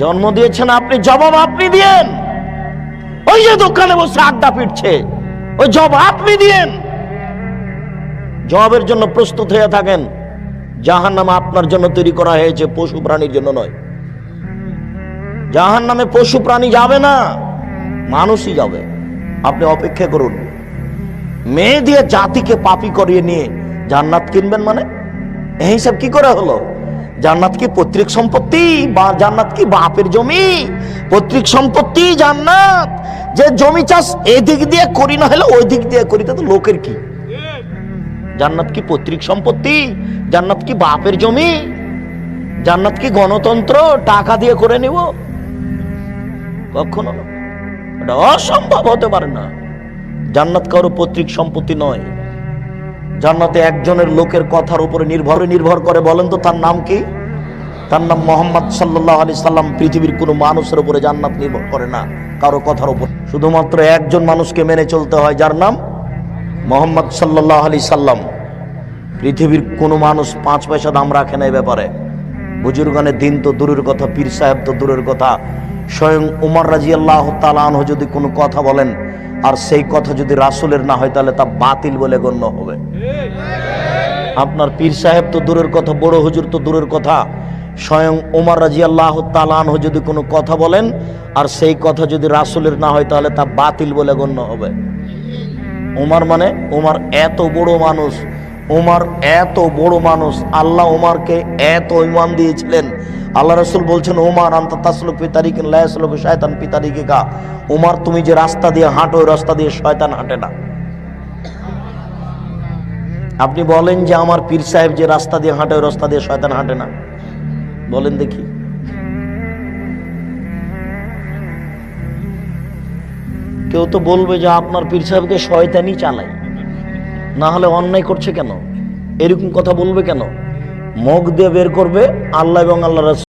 জন্ম দিয়েছেন আপনি, জবাব আপনি দিয়েন। ওই যে দোকানে বসে আড্ডা পিটছে, ওই জবাব আপনি দিয়েন। জবাবের জন্য প্রস্তুত হয়ে থাকেন। জাহান্নাম আপনার জন্য তৈরি করা হয়েছে, পশু প্রাণীর জন্য নয়। জাহান্নামে পশু প্রাণী যাবে না, মানুষই যাবে। আপনি অপেক্ষা করুন। মেয়ে দিয়ে জাতিকে পাপী করিয়ে নিয়ে জান্নাত কিনবেন মানে এই হিসাব কি করে হলো? জান্নাত কি পৈতৃক সম্পত্তি, বা জান্নাত কি বাপের জমি? পৈতৃক সম্পত্তি জান্নাত। যে জমি চাষ এদিক দিয়ে করি না হলে ওই দিক দিয়ে করি, তা তো লোকের কি? জান্নাত কি পৈতৃক সম্পত্তি? জান্নাত কি বাপের জমি? জান্নাত কি গণতন্ত্র টাকা দিয়ে করে নিব? কখনো এটা অসম্ভব হতে পারে না। জান্নাত কারো পৈতৃক সম্পত্তি নয়। জান্নাতে একজনের লোকের কথার উপরে নির্ভর করে। বলেন তো তার নাম কি? তার নাম মুহাম্মদ সাল্লাল্লাহু আলাইহি সাল্লাম। পৃথিবীর কোনো মানুষের উপরে জান্নাত নির্ভর করে না কারো কথার উপর। শুধুমাত্র একজন মানুষকে মেনে চলতে হয়, যার নাম মুহাম্মদ সাল্লাল্লাহু আলাইহি সাল্লাম। পৃথিবীর কোনো মানুষ 5 পয়সা দাম রাখে না এই ব্যাপারে। বুজুর্গানে দিন তো দূরের কথা, পীর সাহেব তো দূরের কথা, স্বয়ং উমর রাদিয়াল্লাহু তাআলা আনহু যদি কোনো কথা বলেন আর সেই কথা যদি রাসূলের না হয় তাহলে তা বাতিল বলে গণ্য হবে। আপনার পীর সাহেব তো দূরের কথা, বড় হুজুর তো দূরের কথা, স্বয়ং উমর রাদিয়াল্লাহু তাআলা আনহু যদি কোনো কথা বলেন আর সেই কথা যদি রাসূলের না হয় তাহলে তা বাতিল বলে গণ্য হবে। উমর মানে উমর এত বড় মানুষ, উমর এত বড় মানুষ, আল্লাহ উমরকে এত ঈমান দিয়েছিলেন। আল্লাহ রাসূল বলছেন, উমর আনতা তাসলুক ফি তারিকিন লা ইয়াসলুকু শায়তান ফি তারিকিকা। উমর তুমি যে রাস্তা দিয়ে হাঁটো ওই রাস্তা দিয়ে শয়তান হাঁটে না। আপনি বলেন যে আমার পীর সাহেব যে রাস্তা দিয়ে হাঁটে ওই রাস্তা দিয়ে শয়তান হাঁটে না, বলেন দেখি। কেউ তো বলবে যে আপনার পীর সাহেবকে শয়তানই চালায়, না হলে অন্যায় করছে কেন, এরকম কথা বলবে কেন? মুখ দিয়ে বের করবে আল্লাহ এবং আল্লাহ রাসূল